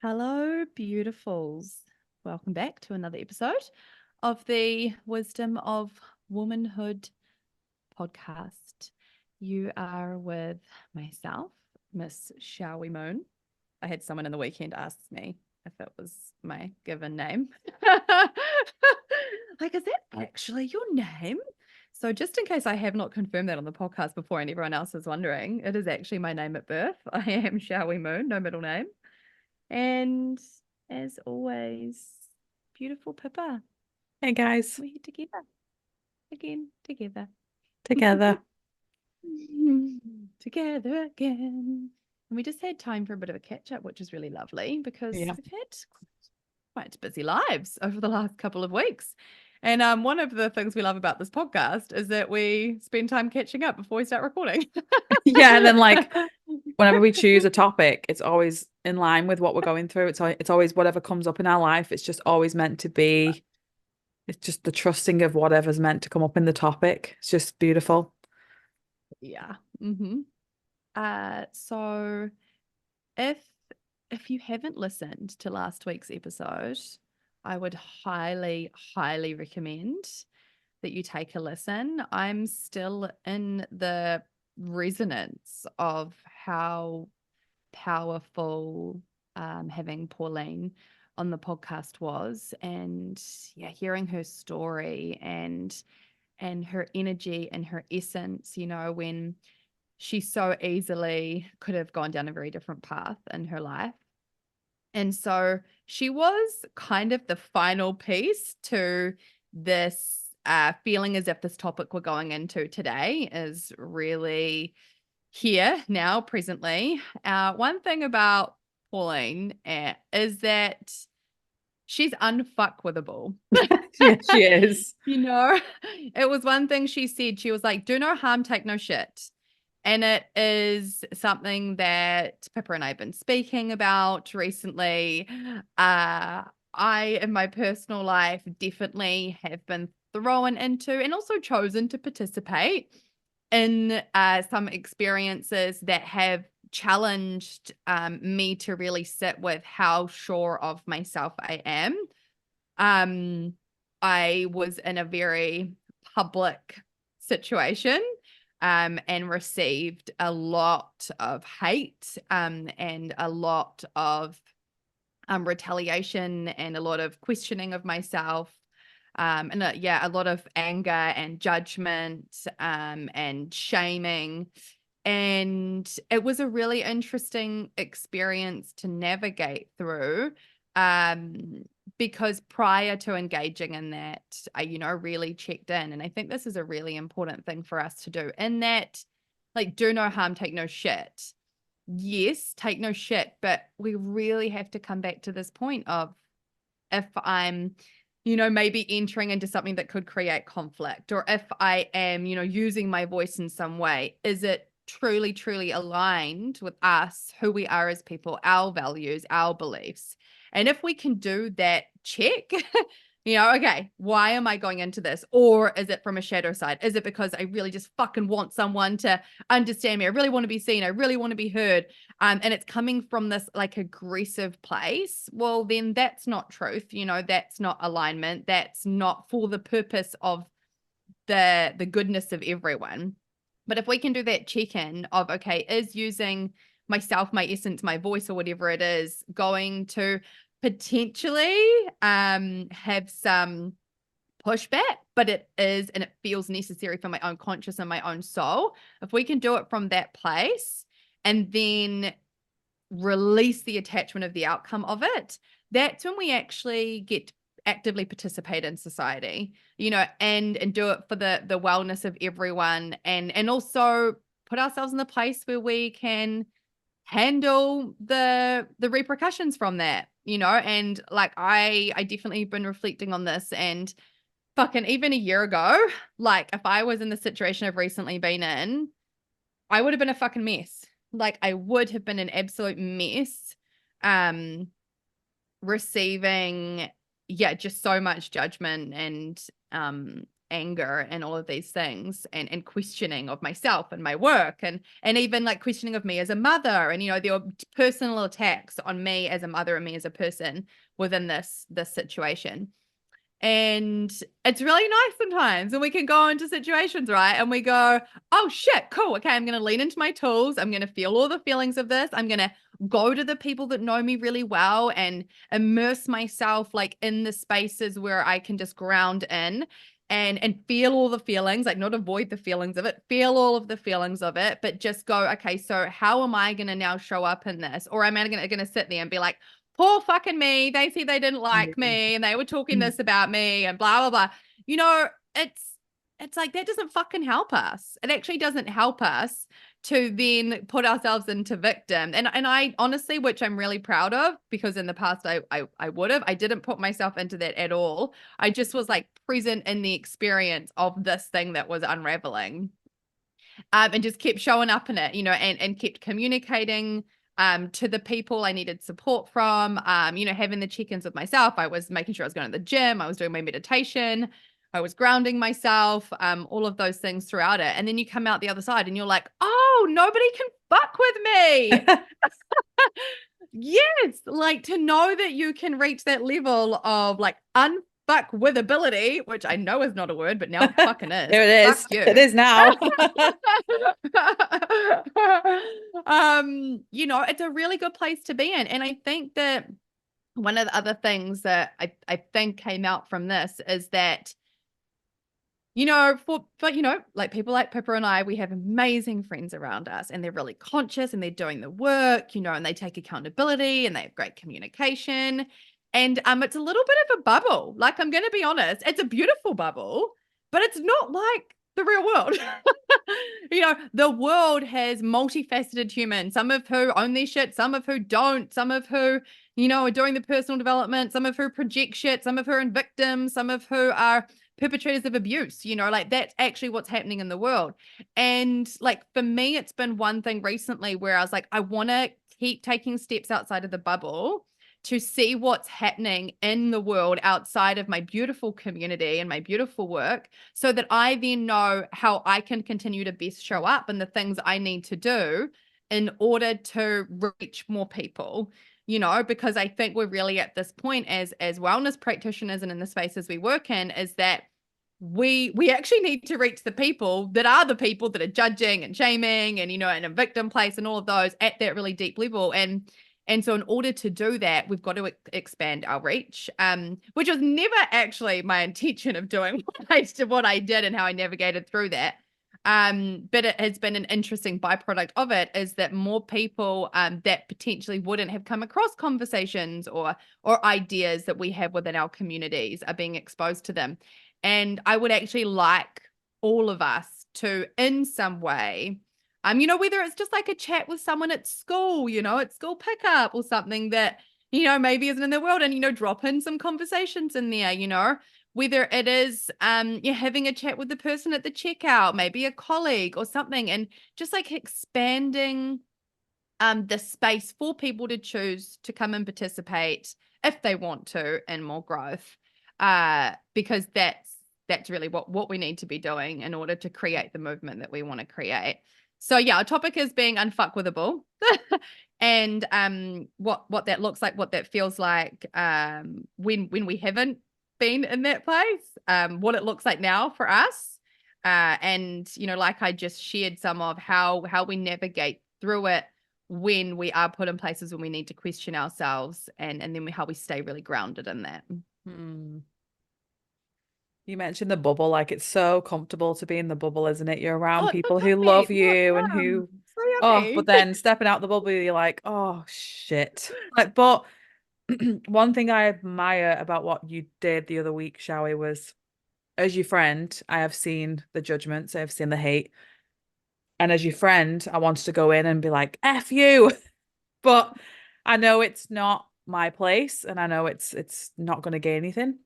Hello, beautifuls. Welcome back to another episode of the Wisdom of Womanhood podcast. You are with myself, Miss Shall We Moon. I had someone in the weekend ask me if it was my given name. Like, is that actually your name? So just in case I have not confirmed that on the podcast before and everyone else is wondering, it is actually my name at birth. I am Shall We Moon, no middle name. And as always, beautiful Pippa. Hey guys, We're here together again, together. together. Together again. And we just had time for a bit of a catch up, which is really lovely because Yeah. we've had quite busy lives over the last couple of weeks. And one of the things we love about this podcast is that we spend time catching up before we start recording. Yeah, and then like whenever we choose a topic, it's always in line with what we're going through. It's always whatever comes up in our life. It's just always meant to be. It's just the trusting of whatever's meant to come up in the topic. It's just beautiful. Yeah. Mm-hmm. So if you haven't listened to last week's episode, I would highly, highly recommend that you take a listen. I'm still in the resonance of how powerful having Pauline on the podcast was, and yeah, hearing her story and her energy and her essence, when she so easily could have gone down a very different path in her life. And so she was kind of the final piece to this feeling as if this topic we're going into today is really here now, presently. One thing about Pauline is that she's unfuckwithable. Yeah, she is. It was one thing she said. She was like, do no harm, take no shit. And it is something that Pippa and I have been speaking about recently. I, in my personal life, definitely have been thrown into and also chosen to participate in some experiences that have challenged me to really sit with how sure of myself I am. I was in a very public situation and received a lot of hate and a lot of retaliation and a lot of questioning of myself. And a lot of anger and judgment and shaming. And it was a really interesting experience to navigate through because prior to engaging in that, I, really checked in. And I think this is a really important thing for us to do in that, like, do no harm, take no shit. Yes, take no shit, but we really have to come back to this point of if I'm, maybe entering into something that could create conflict, or if I am, using my voice in some way, is it truly, truly aligned with us, who we are as people, our values, our beliefs? And if we can do that check, okay, why am I going into this? Or is it from a shadow side? Is it because I really just fucking want someone to understand me? I really want to be seen. I really want to be heard. And it's coming from this like aggressive place. Well, then that's not truth. That's not alignment. That's not for the purpose of the goodness of everyone. But if we can do that check-in of, okay, is using myself, my essence, my voice, or whatever it is, going to potentially have some pushback, but it is, and it feels necessary for my own conscious and my own soul. If we can do it from that place and then release the attachment of the outcome of it, that's when we actually get to actively participate in society, and do it for the wellness of everyone, and also put ourselves in the place where we can handle the repercussions from that, and like I definitely been reflecting on this, and fucking even a year ago, like if I was in the situation I've recently been in, I would have been a fucking mess. Like I would have been an absolute mess. Receiving, just so much judgment and anger and all of these things, and questioning of myself and my work, and even like questioning of me as a mother, and there were personal attacks on me as a mother and me as a person within this situation. And it's really nice sometimes, and we can go into situations, right? And we go, oh shit, cool. Okay, I'm going to lean into my tools. I'm going to feel all the feelings of this. I'm going to go to the people that know me really well and immerse myself like in the spaces where I can just ground in and feel all the feelings, like not avoid the feelings of it, feel all of the feelings of it, but just go, okay, so how am I going to now show up in this? Or am I going to sit there and be like, poor fucking me, they said they didn't like me and they were talking this about me and blah blah blah. It's like that doesn't fucking help us. It actually doesn't help us to then put ourselves into victim. And I honestly, which I'm really proud of, because in the past I didn't put myself into that at all. I just was like present in the experience of this thing that was unraveling. And just kept showing up in it, and kept communicating to the people I needed support from, having the check-ins with myself. I was making sure I was going to the gym. I was doing my meditation. I was grounding myself, all of those things throughout it. And then you come out the other side and you're like, oh, nobody can fuck with me. Yes. Like to know that you can reach that level of like unfuckwithability, which I know is not a word, but now it fucking is. There it is. Fuck you. It is now. It's a really good place to be in. And I think that one of the other things that I think came out from this is that, like people like Pippa and I, we have amazing friends around us, and they're really conscious and they're doing the work, and they take accountability and they have great communication. And it's a little bit of a bubble. Like, I'm going to be honest, it's a beautiful bubble, but it's not like the real world. The world has multifaceted humans, some of who own their shit, some of who don't, some of who, are doing the personal development, some of who project shit, some of who are in victims, some of who are perpetrators of abuse, like that's actually what's happening in the world. And like for me, it's been one thing recently where I was like, I want to keep taking steps outside of the bubble to see what's happening in the world outside of my beautiful community and my beautiful work, so that I then know how I can continue to best show up and the things I need to do in order to reach more people. Because I think we're really at this point as wellness practitioners and in the spaces we work in, is that we actually need to reach the people that are the people that are judging and shaming and, in a victim place and all of those at that really deep level. And so in order to do that, we've got to expand our reach, which was never actually my intention of doing what I did and how I navigated through that. But it has been an interesting byproduct of it, is that more people that potentially wouldn't have come across conversations or ideas that we have within our communities are being exposed to them. And I would actually like all of us to, in some way, whether it's just like a chat with someone at school, at school pickup or something that, maybe isn't in the world, and, drop in some conversations in there, whether it is you're having a chat with the person at the checkout, maybe a colleague or something, and just like expanding the space for people to choose to come and participate if they want to in more growth, because that's really what we need to be doing in order to create the movement that we want to create. So yeah, our topic is being unfuckwithable, and what that looks like, what that feels like when we haven't been in that place, what it looks like now for us, and like I just shared some of how we navigate through it when we are put in places when we need to question ourselves, and then how we stay really grounded in that. You mentioned the bubble, like it's so comfortable to be in the bubble, isn't it? You're around people who love you and who, but then stepping out the bubble, you're like, oh shit. Like, but one thing I admire about what you did the other week, Showie, was as your friend, I have seen the judgments, I have seen the hate. And as your friend, I wanted to go in and be like, F you. But I know it's not my place, and I know it's not going to gain anything.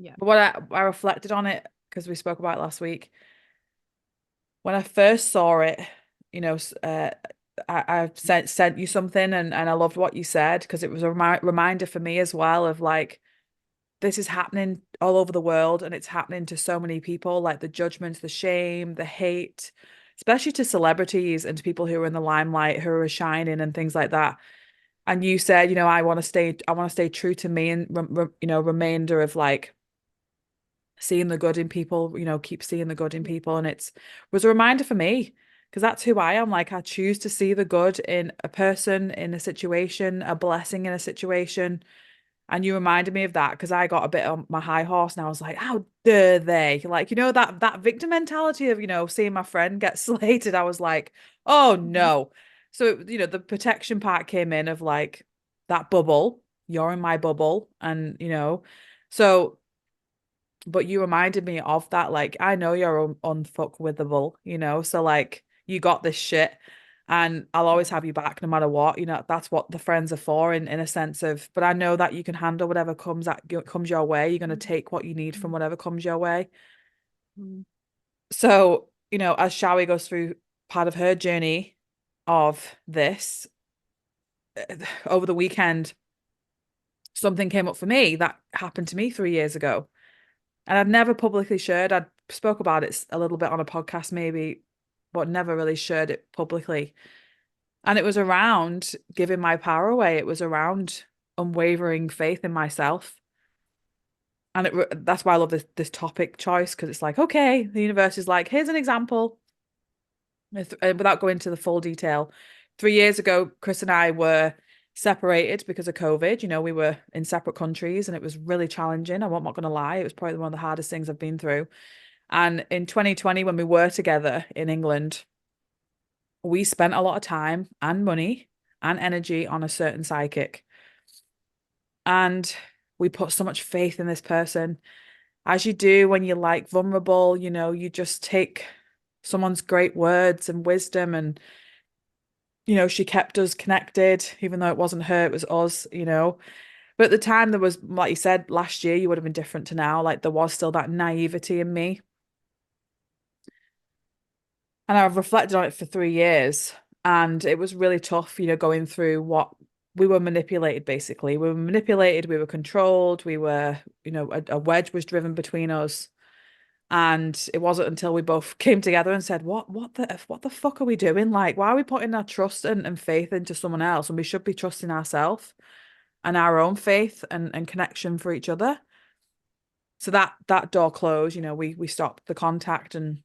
Yeah. But what I reflected on it, because we spoke about it last week, when I first saw it, I sent you something, and I loved what you said, because it was a reminder for me as well of like, this is happening all over the world, and it's happening to so many people, like the judgments, the shame, the hate, especially to celebrities and to people who are in the limelight, who are shining and things like that. And you said, I want to stay true to me, and remainder of like seeing the good in people, keep seeing the good in people. And it was a reminder for me, because that's who I am. Like, I choose to see the good in a person, in a situation, a blessing in a situation. And you reminded me of that, because I got a bit on my high horse and I was like, how dare they? Like, that victim mentality of, seeing my friend get slated. I was like, oh Mhm. no. So, the protection part came in of like that bubble. You're in my bubble. And, so, but you reminded me of that. Like, I know you're unfuckwithable, so like, you got this shit, and I'll always have you back no matter what. That's what the friends are for, in a sense of, but I know that you can handle whatever comes your way. You're going to take what you need from whatever comes your way. Mhm. So, as Shawi goes through part of her journey of this, over the weekend, something came up for me that happened to me 3 years ago. And I'd never publicly shared. I'd spoke about it a little bit on a podcast maybe, but never really shared it publicly. And it was around giving my power away. It was around unwavering faith in myself. And that's why I love this topic choice, because it's like, okay, the universe is like, here's an example. Without going into the full detail, 3 years ago, Chris and I were separated because of COVID. We were in separate countries, and it was really challenging. I'm not going to lie. It was probably one of the hardest things I've been through. And in 2020, when we were together in England, we spent a lot of time and money and energy on a certain psychic. And we put so much faith in this person, as you do when you're like vulnerable, you just take someone's great words and wisdom. And, she kept us connected, even though it wasn't her, it was us. But at the time, there was, like you said, last year, you would have been different to now. Like, there was still that naivety in me. And I've reflected on it for 3 years. And it was really tough, going through what we were manipulated, basically. We were manipulated, we were controlled, we were, a wedge was driven between us. And it wasn't until we both came together and said, what the fuck are we doing? Like, why are we putting our trust and faith into someone else when we should be trusting ourselves and our own faith and connection for each other? So that door closed, we stopped the contact, and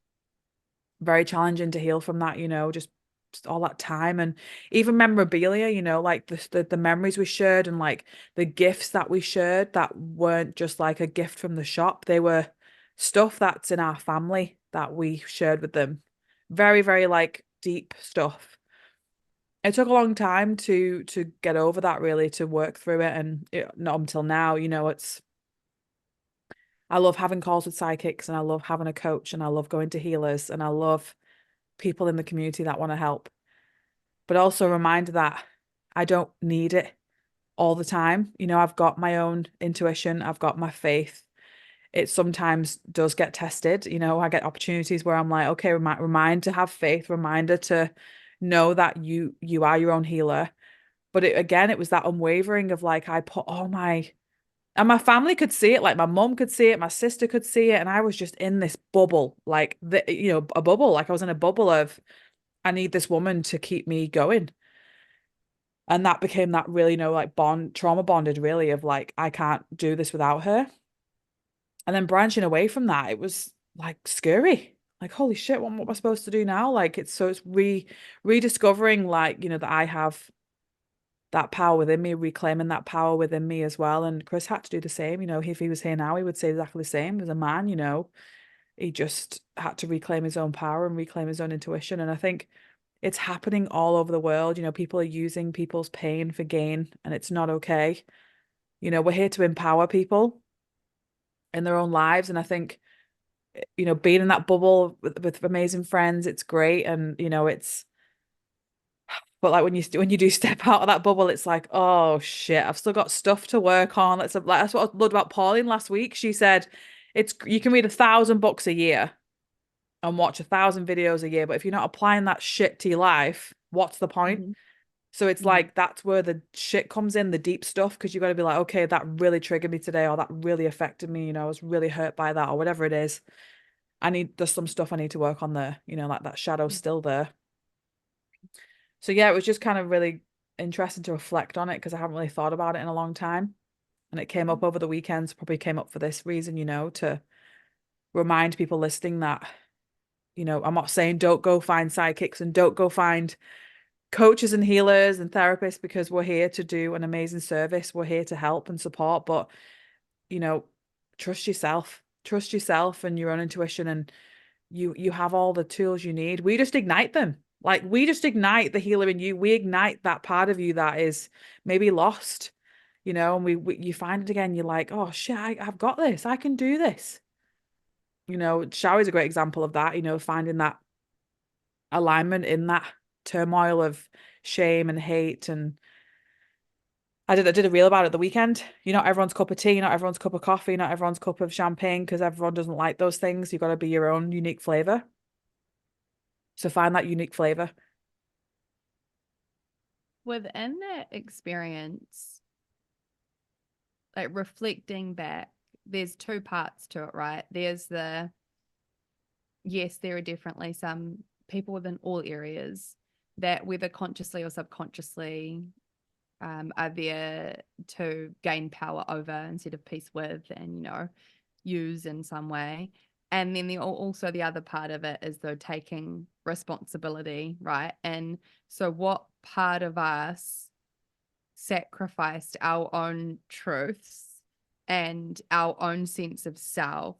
very challenging to heal from that, just all that time. And even memorabilia, like the memories we shared, and like the gifts that we shared that weren't just like a gift from the shop. They were stuff that's in our family that we shared with them. Very, very like deep stuff. It took a long time to get over that, really, to work through it. And not until now, I love having calls with psychics, and I love having a coach, and I love going to healers, and I love people in the community that want to help. But also a reminder that I don't need it all the time. I've got my own intuition, I've got my faith. It sometimes does get tested. I get opportunities where I'm like, okay, remind to have faith, reminder to know that you are your own healer. But again, it was that unwavering of like, I put all my, and my family could see it, like my mom could see it, my sister could see it, and I was just in this bubble, like a bubble, like I was in a bubble of, I need this woman to keep me going. And that became that really, like trauma bonded, really, of like, I can't do this without her. And then branching away from that, it was like scary. Like, holy shit, what am I supposed to do now? Like, it's rediscovering, like, that I have that power within me, reclaiming that power within me as well. And Chris had to do the same. If he was here now, he would say exactly the same. As a man, he just had to reclaim his own power and reclaim his own intuition. And I think it's happening all over the world. People are using people's pain for gain, and it's not okay. We're here to empower people in their own lives. And I think, being in that bubble with amazing friends, it's great. And, but like when you do step out of that bubble, it's like, oh shit, I've still got stuff to work on. That's what I loved about Pauline last week. She said, you can read 1,000 books a year and watch 1,000 videos a year, but if you're not applying that shit to your life, what's the point? Mhm. So it's like that's where the shit comes in, the deep stuff, because you got to be like, okay, that really triggered me today, or that really affected me, I was really hurt by that, or whatever it is. There's some stuff I need to work on there, like that shadow's still there. So yeah, it was just kind of really interesting to reflect on it because I haven't really thought about it in a long time. And it came up over the weekends, probably came up for this reason, to remind people listening that, I'm not saying don't go find sidekicks and don't go find coaches and healers and therapists, because we're here to do an amazing service. We're here to help and support, but, trust yourself and your own intuition, and you have all the tools you need. We just ignite them. Like, we just ignite the healer in you. We ignite that part of you that is maybe lost, and you find it again. You're like, oh shit, I've got this. I can do this. Chow is a great example of that, finding that alignment in that turmoil of shame and hate. And I did a reel about it the weekend. Not everyone's cup of tea, not everyone's cup of coffee, not everyone's cup of champagne, because everyone doesn't like those things. You've got to be your own unique flavor. So find that unique flavor. Within that experience, like reflecting back, there's two parts to it, right? There's yes, there are definitely some people within all areas that, whether consciously or subconsciously, are there to gain power over instead of peace with, and use in some way. And then also the other part of it is though taking responsibility, right? And so what part of us sacrificed our own truths and our own sense of self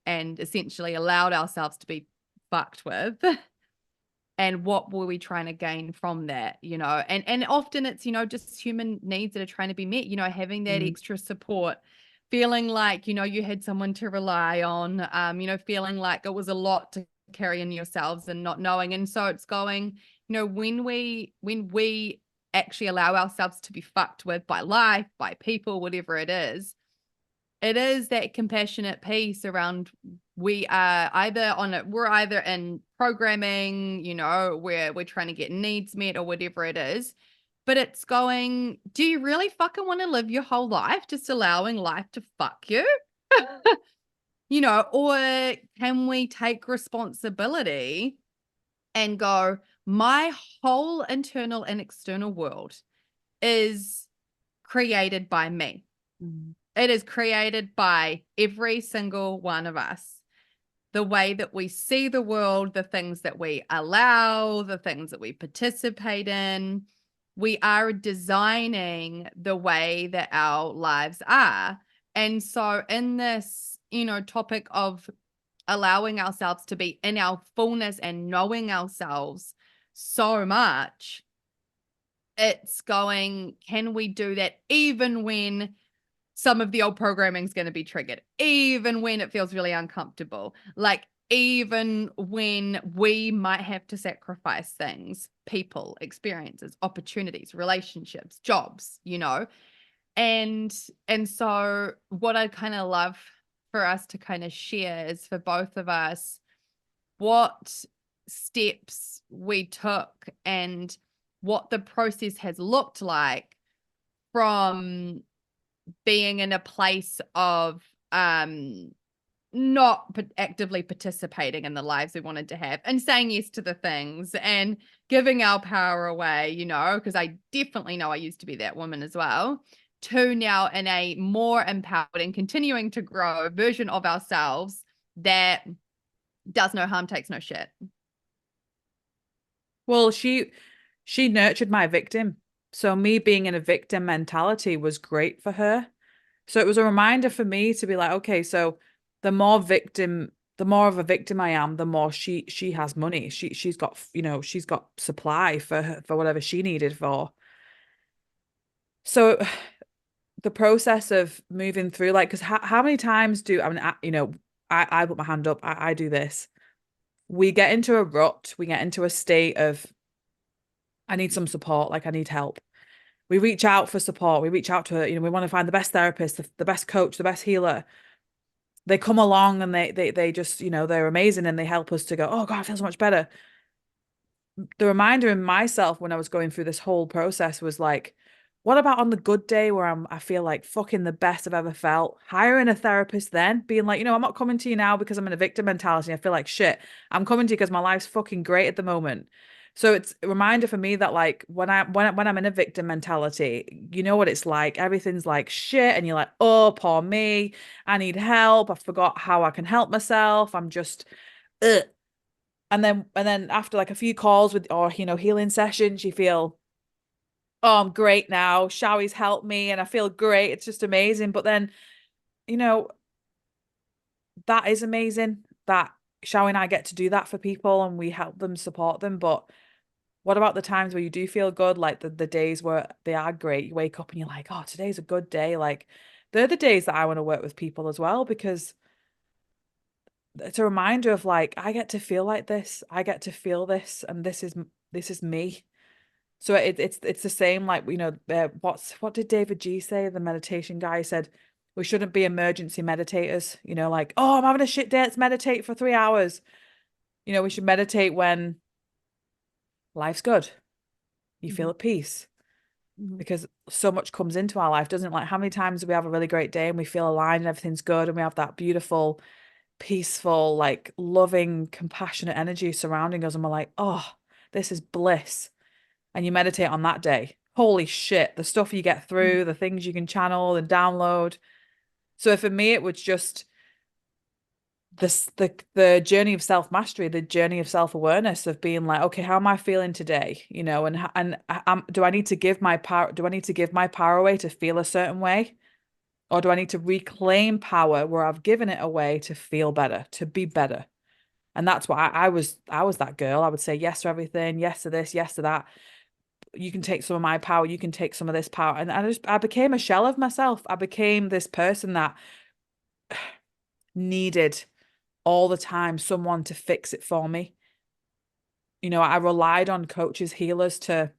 and essentially allowed ourselves to be fucked with? And what were we trying to gain from that? And often it's just human needs that are trying to be met, having that extra support, feeling like you had someone to rely on, feeling like it was a lot to carry in yourselves and not knowing. And so it's going, when we actually allow ourselves to be fucked with by life, by people, whatever it is that compassionate piece around, we're either in programming, where we're trying to get needs met or whatever it is. But it's going, do you really fucking want to live your whole life just allowing life to fuck you? Or can we take responsibility and go, my whole internal and external world is created by me. It is created by every single one of us. The way that we see the world, the things that we allow, the things that we participate in, we are designing the way that our lives are. And so in this, topic of allowing ourselves to be in our fullness and knowing ourselves so much, it's going, can we do that even when some of the old programming is going to be triggered, even when it feels really uncomfortable, like even when we might have to sacrifice things, people, experiences, opportunities, relationships, jobs, and so what I kind of love for us to kind of share is, for both of us, what steps we took and what the process has looked like from being in a place of not actively participating in the lives we wanted to have, and saying yes to the things and giving our power away, because I definitely know I used to be that woman as well, to now in a more empowered and continuing to grow version of ourselves that does no harm, takes no shit. Well, she nurtured my victim. So me being in a victim mentality was great for her. So it was a reminder for me to be like, okay, so the more of a victim I am, the more she has money. She's got, she's got supply for whatever she needed for. So the process of moving through, like, because how many times I put my hand up, I do this. We get into a rut, we get into a state of, I need some support, like I need help. We reach out for support. We reach out to, we want to find the best therapist, the best coach, the best healer. They come along and they just, they're amazing, and they help us to go, oh God, I feel so much better. the reminder in myself when I was going through this whole process was like, what about on the good day where I feel like fucking the best I've ever felt? Hiring a therapist then, being like, I'm not coming to you now because I'm in a victim mentality. I feel like shit. I'm coming to you because my life's fucking great at the moment. So it's a reminder for me that like when I'm in a victim mentality, you know what it's like. Everything's like shit, and you're like, oh, poor me. I need help. I forgot how I can help myself. I'm just, ugh. And then after like a few calls with or healing sessions, you feel, oh, I'm great now. Showie's helped me and I feel great. It's just amazing. But then, you know, that is amazing that Showie and I get to do that for people and we help them, support them. But what about the times where you do feel good? Like the days where they are great. You wake up and you're like, oh, today's a good day. Like they're the days that I want to work with people as well, because it's a reminder of like, I get to feel like this. I get to feel this, and this is me. So it's the same, like, what did David G say? The meditation guy said we shouldn't be emergency meditators, like, oh, I'm having a shit day, let's meditate for 3 hours. We should meditate when life's good. You feel at peace, Mhm. because so much comes into our life, doesn't it? Like, how many times do we have a really great day and we feel aligned and everything's good and we have that beautiful, peaceful, like loving, compassionate energy surrounding us, and we're like, oh, this is bliss. And you meditate on that day. Holy shit, the stuff you get Mhm. through, the things you can channel and download. So for me, it was just the journey of self-mastery, the journey of self-awareness, of being like, okay, how am I feeling today? And do I need to give my power away to feel a certain way? Or do I need to reclaim power where I've given it away to feel better, to be better? And that's what I was that girl. I would say yes to everything, yes to this, yes to that. You can take some of my power, you can take some of this power. And I became a shell of myself. I became this person that needed all the time someone to fix it for me. I relied on coaches, healers to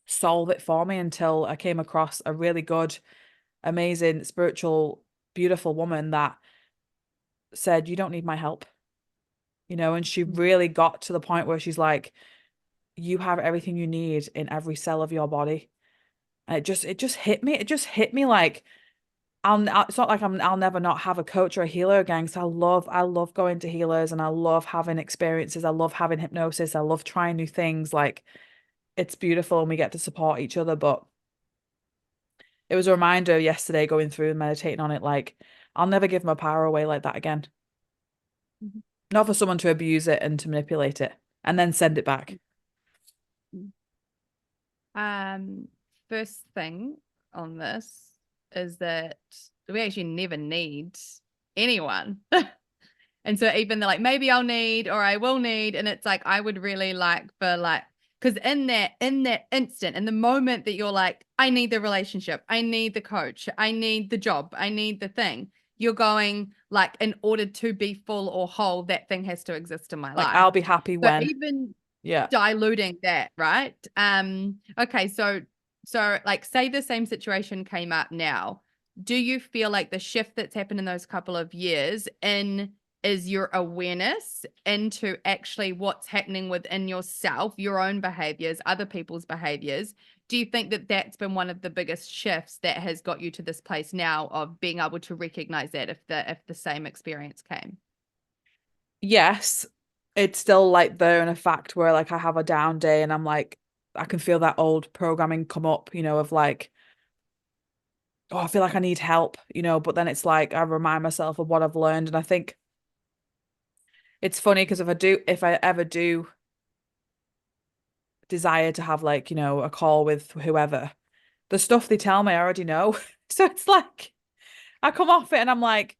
solve it for me until I came across a really good, amazing, spiritual, beautiful woman that said, you don't need my help. And she really got to the point where she's like, you have everything you need in every cell of your body. And it just hit me. It just hit me like, it's not like I'll never not have a coach or a healer again. Because I love going to healers and I love having experiences. I love having hypnosis. I love trying new things. Like, it's beautiful and we get to support each other. But it was a reminder yesterday going through and meditating on it. Like, I'll never give my power away like that again. Mhm. Not for someone to abuse it and to manipulate it and then send it back. Mhm. Um, First thing on this is that we actually never need anyone. And so even they're like, maybe I'll need or I will need. And it's like, I would really like for like, because in that instant, in the moment that you're like, I need the relationship, I need the coach, I need the job, I need the thing, you're going like, in order to be full or whole, that thing has to exist in my Like, life. I'll be happy So when, even yeah. diluting that, right? Okay, so like say the same situation came up now. Do you feel like the shift that's happened in those couple of years in is your awareness into actually what's happening within yourself, your own behaviors, other people's behaviors? Do you think that that's been one of the biggest shifts that has got you to this place now of being able to recognize that if the same experience came? Yes, it's still like there in a fact where like I have a down day and I'm like, I can feel that old programming come up, of like, oh, I feel like I need help, but then it's like I remind myself of what I've learned. And I think it's funny because if I ever do desire to have like, a call with whoever, the stuff they tell me I already know. So it's like I come off it and I'm like,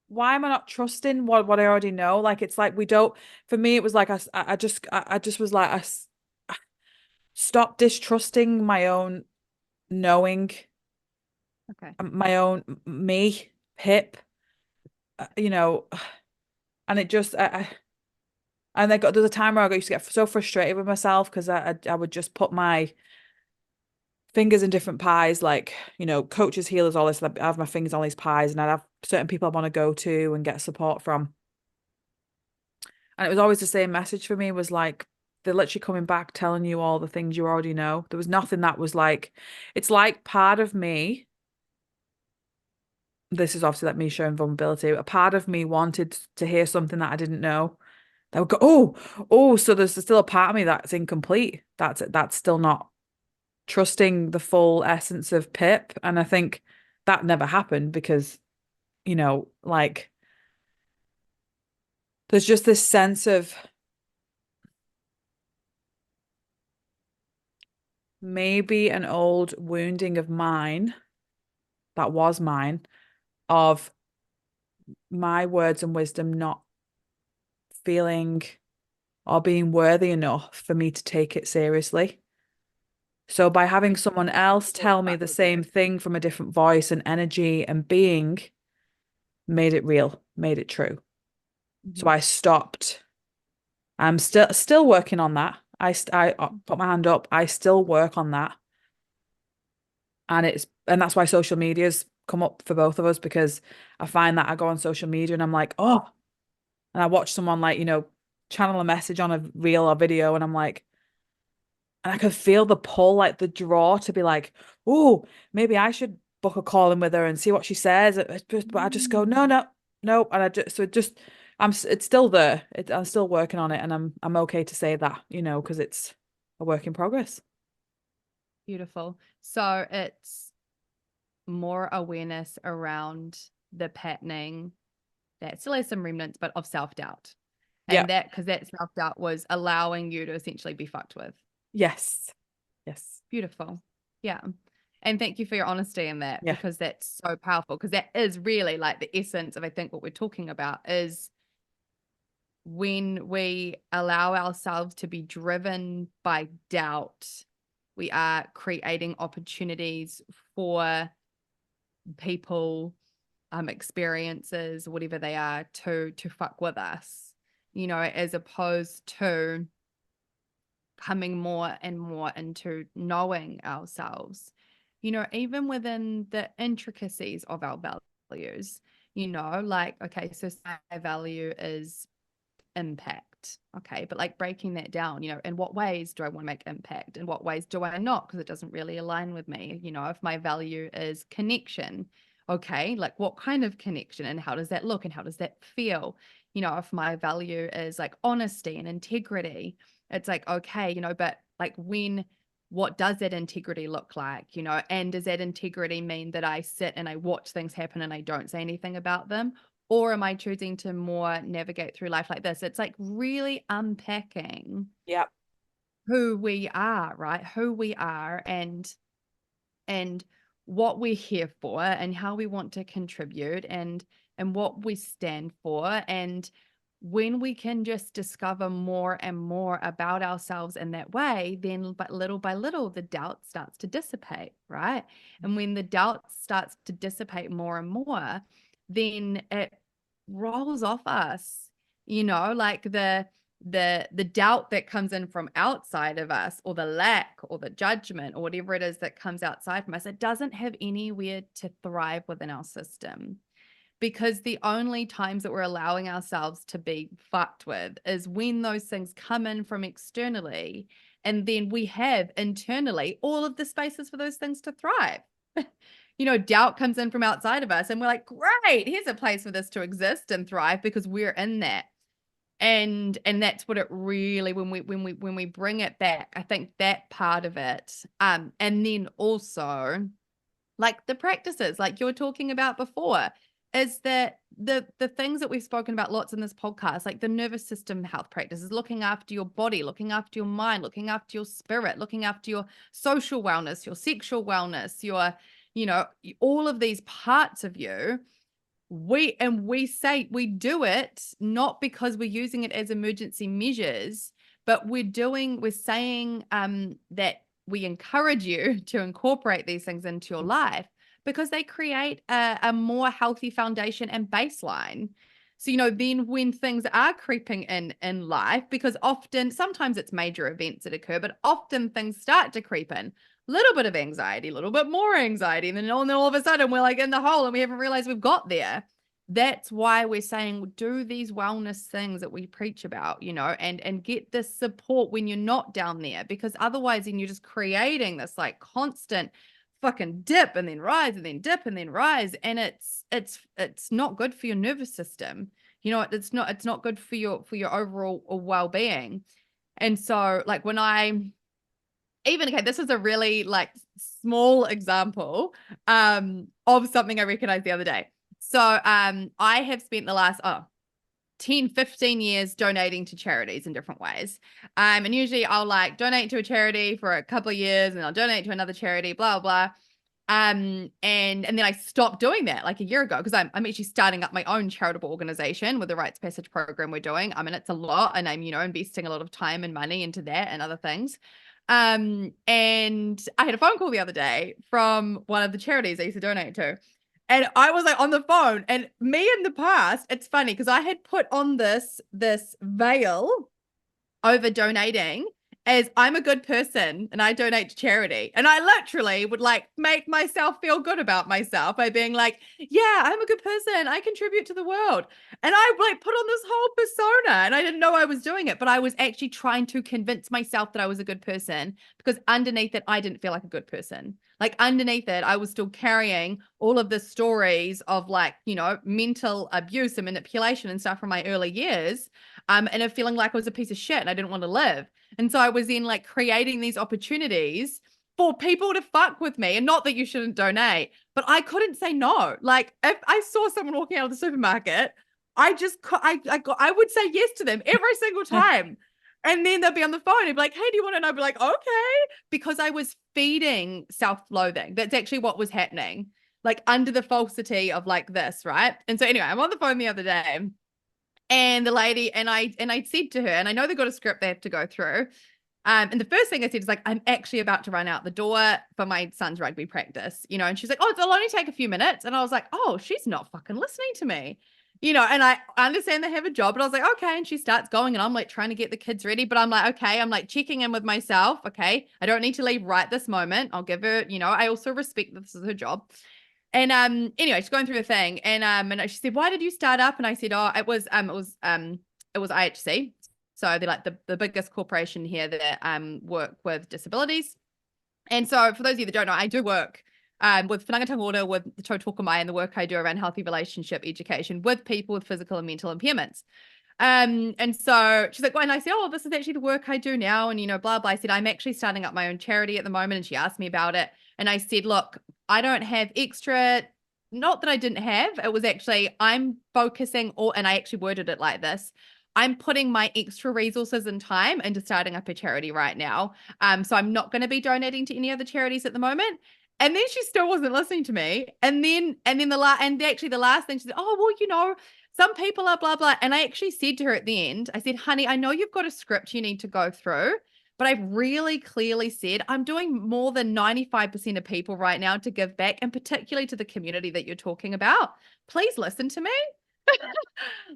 why am I not trusting what I already know? Like, it's like we don't, for me, it was like I just was like, stop distrusting my own knowing, Okay. my own me, Pip, you know, and it just, and there's a time where I used to get so frustrated with myself because I would just put my fingers in different pies, like, coaches, healers, all this. I have my fingers on these pies, and I'd have certain people I want to go to and get support from. And it was always the same message for me, was like, they're literally coming back telling you all the things you already know. There was nothing that was like, it's like part of me, this is obviously like me showing vulnerability, a part of me wanted to hear something that I didn't know. They would go, oh, so there's still a part of me that's incomplete. That's still not trusting the full essence of Pip. And I think that never happened because, like, there's just this sense of maybe an old wounding of mine, that was mine, of my words and wisdom not feeling or being worthy enough for me to take it seriously. So by having someone else tell me the same thing from a different voice and energy and being, made it real, made it true. So I stopped. I'm still working on that. I put my hand up. I still work on that. And that's why social media's come up for both of us, because I find that I go on social media and I'm like, oh, and I watch someone like, channel a message on a reel or video, and I'm like, and I can feel the pull, like the draw to be like, oh, maybe I should book a call in with her and see what she says. But I just go, no, no, no. And it's still there. I'm still working on it, and I'm okay to say that, because it's a work in progress. Beautiful. So it's more awareness around the patterning that still has some remnants, but of self-doubt. Yeah. And because that self-doubt was allowing you to essentially be fucked with. Yes. Yes. Beautiful. Yeah. And thank you for your honesty in that, Yeah. because that's so powerful, because that is really like the essence of, I think, what we're talking about is when we allow ourselves to be driven by doubt, we are creating opportunities for people, experiences, whatever they are, to fuck with us, as opposed to coming more and more into knowing ourselves, even within the intricacies of our values, like, okay, so my value is impact. Okay, but like breaking that down, in what ways do I want to make impact? In what ways do I not? Because it doesn't really align with me. If my value is connection, okay, like what kind of connection and how does that look and how does that feel? If my value is like honesty and integrity, it's like, okay, but like what does that integrity look like? And does that integrity mean that I sit and I watch things happen and I don't say anything about them? Or am I choosing to more navigate through life like this? It's like really unpacking Yeah. who we are, right? Who we are and what we're here for and how we want to contribute and what we stand for. And when we can just discover more and more about ourselves in that way, then but little by little, the doubt starts to dissipate, right? And when the doubt starts to dissipate more and more, then it rolls off us, like the doubt that comes in from outside of us, or the lack or the judgment or whatever it is that comes outside from us, it doesn't have anywhere to thrive within our system. Because the only times that we're allowing ourselves to be fucked with is when those things come in from externally, and then we have internally all of the spaces for those things to thrive. Doubt comes in from outside of us and we're like, great, here's a place for this to exist and thrive because we're in that. And that's what it really, when we bring it back, I think that part of it, and then also like the practices like you're talking about before, is that the things that we've spoken about lots in this podcast, like the nervous system health practices, looking after your body, looking after your mind, looking after your spirit, looking after your social wellness, your sexual wellness, your all of these parts of you. We say we do it not because we're using it as emergency measures, but we're saying that we encourage you to incorporate these things into your life because they create a more healthy foundation and baseline. So, then when things are creeping in life, because sometimes it's major events that occur, but often things start to creep in. Little bit of anxiety, a little bit more anxiety, and then all of a sudden we're like in the hole and we haven't realized we've got there. that's why we're saying do these wellness things that we preach about, you know, and get this support when you're not down there, because otherwise then you're just creating this like constant fucking dip and then rise and then dip and then rise, and it's not good for your nervous system. You know, it's not good for your overall well-being. And so like when I even, okay, this is a really like small example of something I recognized the other day. So I have spent the last 10, 15 years donating to charities in different ways. And usually I'll like donate to a charity for a couple of years and I'll donate to another charity, blah, blah. And then I stopped doing that like a year ago, because I'm actually starting up my own charitable organization with the Rites Passage program we're doing. I mean, it's a lot, and I'm, you know, investing a lot of time and money into that and other things. And I had a phone call the other day from one of the charities I used to donate to. And I was like on the phone, and me in the past, it's funny because I had put on this veil over donating as I'm a good person and I donate to charity. And I literally would like make myself feel good about myself by being like, yeah, I'm a good person. I contribute to the world. And I like put on this whole persona, and I didn't know I was doing it, but I was actually trying to convince myself that I was a good person, because underneath it, I didn't feel like a good person. Like underneath it, I was still carrying all of the stories of like, you know, mental abuse and manipulation and stuff from my early years. And of feeling like I was a piece of shit and I didn't want to live. And so I was in like creating these opportunities for people to fuck with me. And not that you shouldn't donate, but I couldn't say no. Like if I saw someone walking out of the supermarket, I would say yes to them every single time. And then they'll be on the phone and be like, hey, do you want to know? I'd be like, okay. Because I was feeding self-loathing. That's actually what was happening. Like under the falsity of like this, right? And so anyway, I'm on the phone the other day, and the lady, and I said to her, and I know they've got a script they have to go through. And the first thing I said is like, I'm actually about to run out the door for my son's rugby practice, you know, and she's like, oh, it'll only take a few minutes. And I was like, oh, she's not fucking listening to me, you know, and I understand they have a job, but I was like, okay. And she starts going, and I'm like trying to get the kids ready, but I'm like, okay, I'm like checking in with myself. Okay. I don't need to leave right this moment. I'll give her, you know, I also respect that this is her job. And anyway, she's going through the thing, and she said, why did you start up? And I said, oh, it was IHC. So they're like the biggest corporation here that work with disabilities. And so for those of you that don't know, I do work with Whananga Order, with the Tautoko Mai, and the work I do around healthy relationship education with people with physical and mental impairments. And so she's like, well, and I said, oh, this is actually the work I do now. And, you know, blah, blah. I said, I'm actually starting up my own charity at the moment. And she asked me about it. And I said, look, I don't have extra, not that I didn't have, it was actually, I'm focusing all, and I actually worded it like this. I'm putting my extra resources and time into starting up a charity right now. So I'm not going to be donating to any other charities at the moment. And then she still wasn't listening to me. And then the last thing she said, oh, well, you know, some people are blah, blah. And I actually said to her at the end, I said, honey, I know you've got a script you need to go through, but I've really clearly said I'm doing more than 95% of people right now to give back, and particularly to the community that you're talking about. Please listen to me.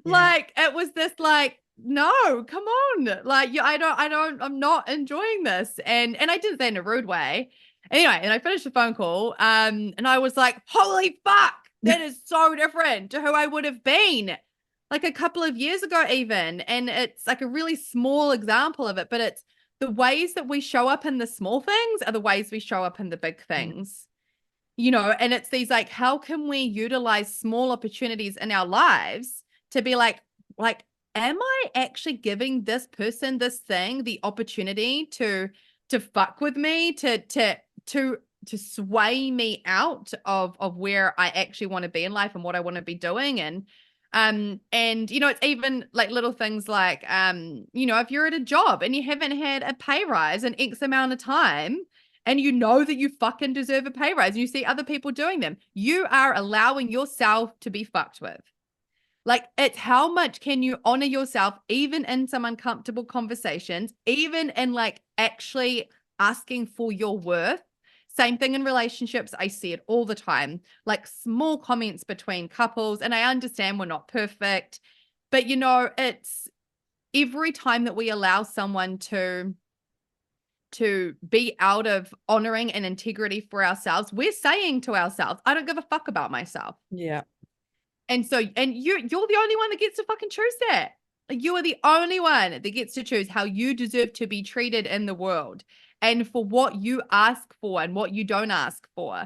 Like it was this like, no, come on. Like I'm not enjoying this. And I didn't say in a rude way. Anyway, and I finished the phone call. And I was like, holy fuck, that is so different to who I would have been like a couple of years ago, even. And it's like a really small example of it, but it's the ways that we show up in the small things are the ways we show up in the big things. You know, and it's these like, how can we utilize small opportunities in our lives to be like, am I actually giving this person, this thing, the opportunity to fuck with me, to sway me out of where I actually want to be in life and what I want to be doing. And you know, it's even like little things like you know, if you're at a job and you haven't had a pay rise in X amount of time, and you know that you fucking deserve a pay rise, and you see other people doing them, you are allowing yourself to be fucked with. Like, it's how much can you honor yourself, even in some uncomfortable conversations, even in like actually asking for your worth. Same thing in relationships. I see it all the time, like small comments between couples. And I understand we're not perfect, but you know, it's every time that we allow someone to be out of honoring and integrity for ourselves, we're saying to ourselves, I don't give a fuck about myself. Yeah. And so, and you're the only one that gets to fucking choose that. Like, you are the only one that gets to choose how you deserve to be treated in the world, and for what you ask for and what you don't ask for.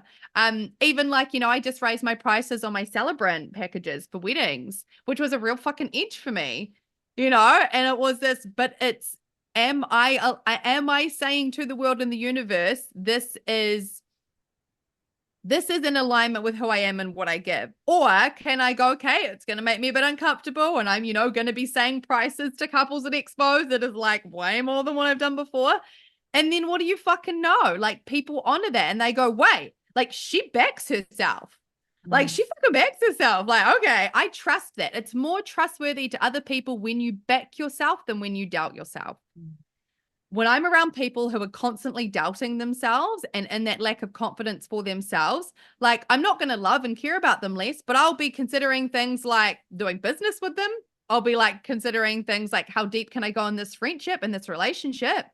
Even like, I just raised my prices on my celebrant packages for weddings, which was a real fucking edge for me, and it was this, but it's, am I saying to the world and the universe, this is in alignment with who I am and what I give? Or can I go, okay, it's going to make me a bit uncomfortable, and I'm, going to be saying prices to couples at expos that is like way more than what I've done before. And then what do you fucking know? Like, people honor that and they go, wait, like, she backs herself. Like, she fucking backs herself. Like, okay, I trust that. It's more trustworthy to other people when you back yourself than when you doubt yourself. When I'm around people who are constantly doubting themselves and in that lack of confidence for themselves, like, I'm not going to love and care about them less, but I'll be considering things like doing business with them. I'll be like considering things like, how deep can I go in this friendship and this relationship?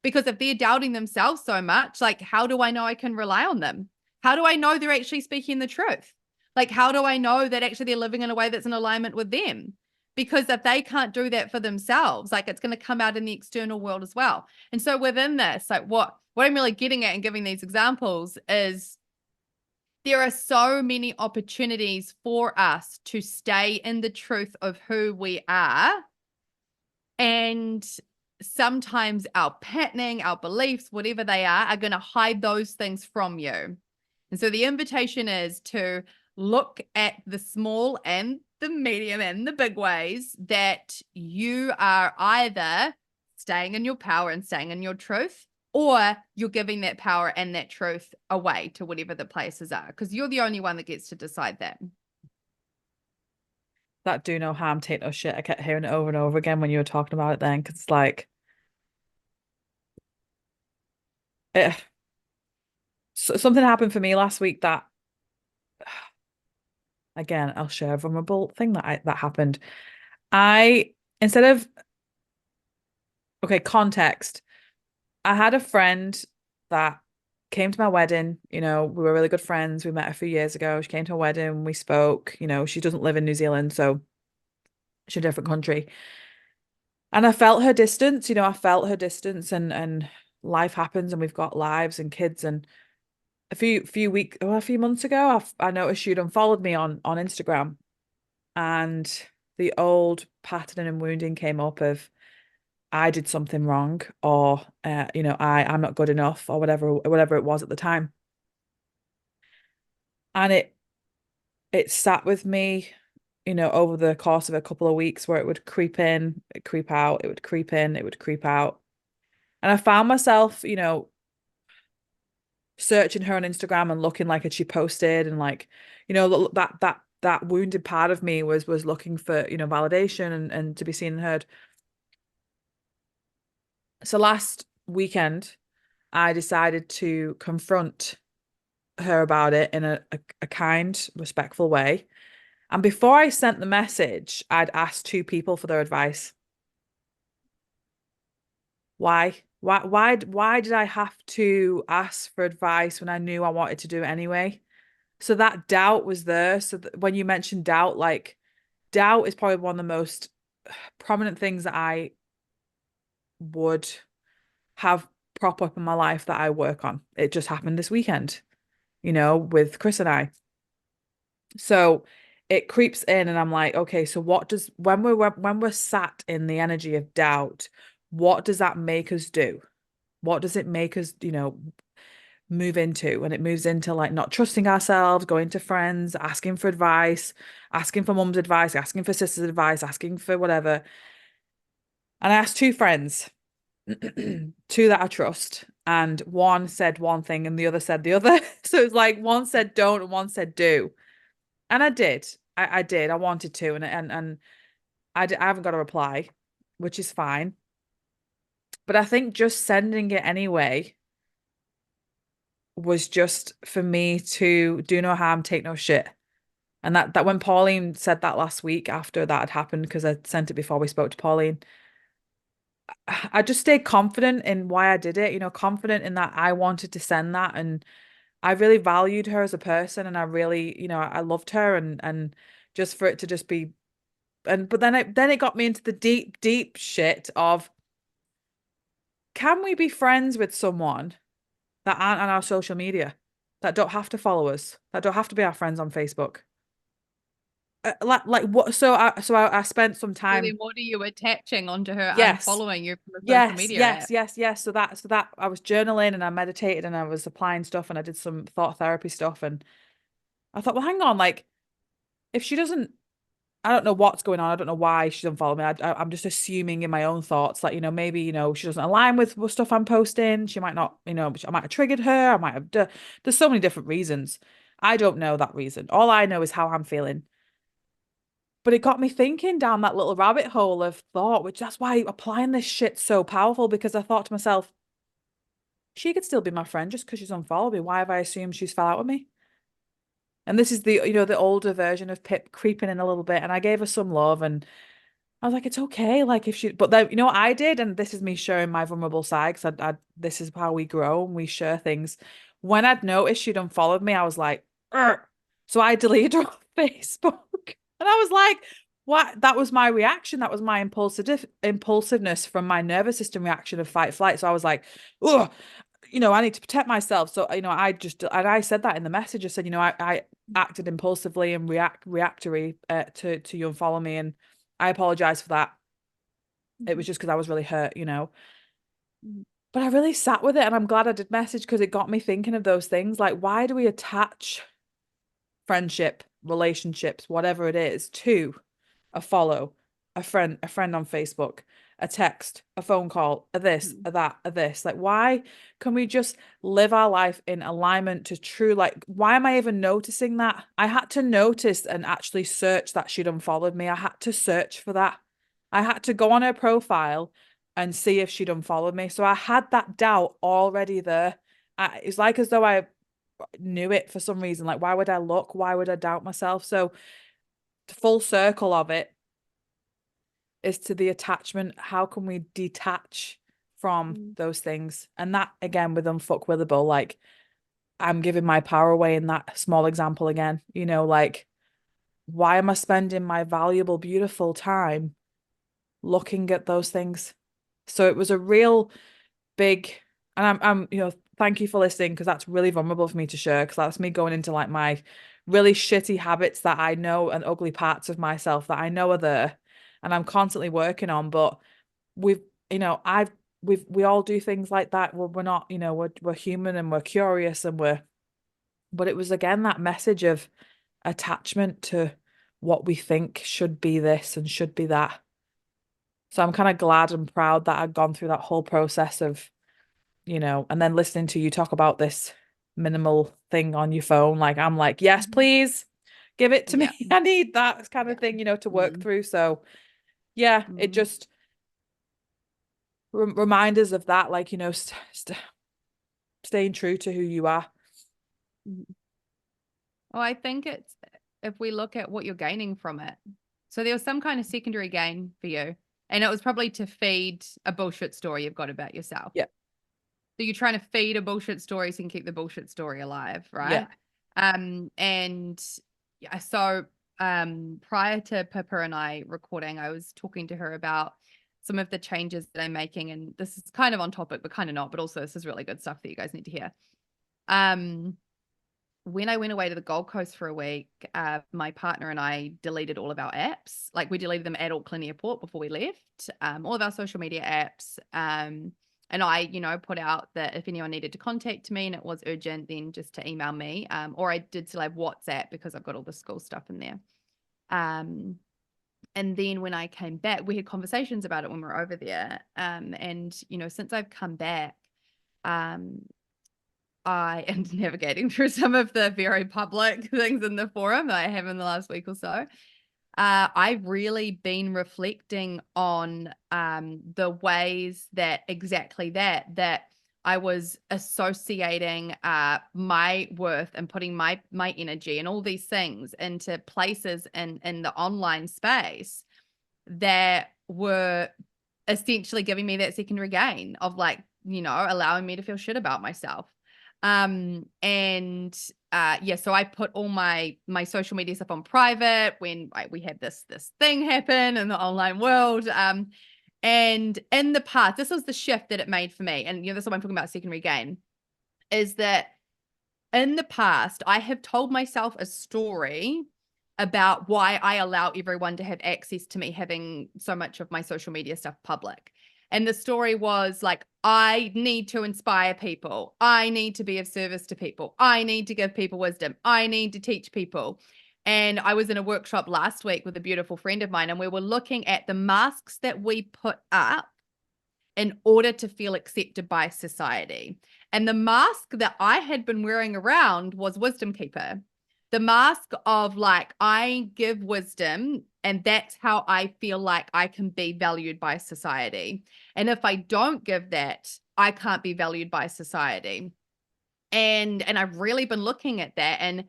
Because if they're doubting themselves so much, like, how do I know I can rely on them? How do I know they're actually speaking the truth? Like, how do I know that actually they're living in a way that's in alignment with them? Because if they can't do that for themselves, like, it's going to come out in the external world as well. And so within this, like, what I'm really getting at and giving these examples is, there are so many opportunities for us to stay in the truth of who we are. And sometimes our patterning, our beliefs, whatever they are going to hide those things from you. And so the invitation is to look at the small and the medium and the big ways that you are either staying in your power and staying in your truth, or you're giving that power and that truth away to whatever the places are, because you're the only one that gets to decide that. That do no harm, take no shit. I kept hearing it over and over again when you were talking about it then, because it's like, something happened for me last week that, again, I'll share a vulnerable thing that happened. I, instead of, okay, context, I had a friend that came to my wedding. We were really good friends. We met a few years ago. She came to a wedding. We spoke. She doesn't live in New Zealand, so she's in a different country. And I felt her distance. I felt her distance, and life happens, and we've got lives and kids. And a few months ago, I noticed she'd unfollowed me on Instagram, and the old pattern and wounding came up of, I did something wrong, or I'm not good enough, or whatever it was at the time. And it sat with me, over the course of a couple of weeks, where it would creep in, it creep out, it would creep in, it would creep out. And I found myself, searching her on Instagram and looking like, had she posted, and like, that wounded part of me was looking for, validation and to be seen and heard. So last weekend, I decided to confront her about it in a kind, respectful way. And before I sent the message, I'd asked two people for their advice. Why? Why did I have to ask for advice when I knew I wanted to do it anyway? So that doubt was there. So when you mentioned doubt, like, doubt is probably one of the most prominent things that I would have prop up in my life that I work on. It just happened this weekend, with Chris and I. So it creeps in, and I'm like, okay, so when we're sat in the energy of doubt, what does that make us do? What does it make us, move into? And it moves into like not trusting ourselves, going to friends, asking for advice, asking for mum's advice, asking for sister's advice, asking for whatever. And I asked two friends, two that I trust, and one said one thing and the other said the other. So it's like one said don't and one said do. And I did. I did. I wanted to, and I haven't got a reply, which is fine. But I think just sending it anyway was just for me to do no harm, take no shit. And that when Pauline said that last week after that had happened, because I sent it before we spoke to Pauline, I just stayed confident in why I did it, confident in that I wanted to send that, and I really valued her as a person, and I really, I loved her, and just for it to just be. But then it got me into the deep shit of, can we be friends with someone that aren't on our social media, that don't have to follow us, that don't have to be our friends on Facebook? Like what? So I spent some So then time. what are you attaching onto her Yes, unfollowing you from a social yes, media yes, app? yes, yes. So that I was journaling and I meditated and I was applying stuff and I did some thought therapy stuff and I thought, well, hang on, like if she doesn't, I don't know what's going on. I don't know why she doesn't follow me. I'm just assuming in my own thoughts, like, maybe, she doesn't align with what stuff I'm posting. She might not, I might have triggered her. I might have, there's so many different reasons. I don't know that reason. All I know is how I'm feeling. But it got me thinking down that little rabbit hole of thought, which that's why applying this shit's so powerful, because I thought to myself, she could still be my friend just because she's unfollowed me. Why have I assumed she's fell out with me? And this is the older version of Pip creeping in a little bit. And I gave her some love and I was like, it's okay. Like if she, but then, what I did, and this is me showing my vulnerable side, because this is how we grow and we share things. When I'd noticed she'd unfollowed me, I was like, "Ugh." So I deleted her off Facebook. And I was like, what? That was my reaction. That was my impulsiveness from my nervous system reaction of fight flight. So I was like, oh, I need to protect myself. So, and I said that in the message. I said, I acted impulsively and reactory to you unfollow me. And I apologize for that. It was just because I was really hurt. But I really sat with it and I'm glad I did message because it got me thinking of those things. Like, why do we attach friendship, relationships, whatever it is, to a follow, a friend on Facebook, a text, a phone call, a this, a that, a this? Like, why can we just live our life in alignment to true, like, why am I even noticing that? I had to notice and actually search that she'd unfollowed me. I had to search for that. I had to go on her profile and see if she'd unfollowed me. So I had that doubt already there. It's like as though I knew it for some reason. Like, why would I look? Why would I doubt myself? So the full circle of it is to the attachment. How can we detach from those things? And that again with Unfuckwithable, like I'm giving my power away in that small example again. Like, why am I spending my valuable, beautiful time looking at those things? So it was a real big, and I'm thank you for listening, because that's really vulnerable for me to share, because that's me going into like my really shitty habits that I know, and ugly parts of myself that I know are there and I'm constantly working on. But we've, I've we all do things like that. We're not, we're human and we're curious and but it was again that message of attachment to what we think should be this and should be that. So I'm kind of glad and proud that I'd gone through that whole process of, and then listening to you talk about this minimal thing on your phone. Like, I'm like, yes, please give it to Yeah. me. I need that kind of thing, to work through. So yeah, it just reminders of that, like, staying true to who you are. Well, I think it's, if we look at what you're gaining from it. So there was some kind of secondary gain for you, and it was probably to feed a bullshit story you've got about yourself. Yeah. So you're trying to feed a bullshit story so you can keep the bullshit story alive, Yeah. right? And yeah, so prior to Pippa and I recording, I was talking to her about some of the changes that I'm making, and this is kind of on topic, but kind of not. But also, this is really good stuff that you guys need to hear. When I went away to the Gold Coast for a week, my partner and I deleted all of our apps. Like, we deleted them at Auckland Airport before we left, all of our social media apps. And I, put out that if anyone needed to contact me and it was urgent, then just to email me. Or I did still have WhatsApp because I've got all the school stuff in there. And then when I came back, we had conversations about it when we were over there. And, since I've come back, I am navigating through some of the very public things in the forum that I have in the last week or so. I've really been reflecting on the ways that exactly that I was associating my worth and putting my energy and all these things into places in the online space that were essentially giving me that secondary gain of, like, allowing me to feel shit about myself. And yeah, so I put all my social media stuff on private when we had this thing happen in the online world. And in the past, this was the shift that it made for me. And this is what I'm talking about, secondary gain, is that in the past, I have told myself a story about why I allow everyone to have access to me having so much of my social media stuff public. And the story was like, I need to inspire people. I need to be of service to people. I need to give people wisdom. I need to teach people. And I was in a workshop last week with a beautiful friend of mine, and we were looking at the masks that we put up in order to feel accepted by society. And the mask that I had been wearing around was wisdom keeper. The mask of like, I give wisdom and that's how I feel like I can be valued by society. And if I don't give that, I can't be valued by society. And I've really been looking at that,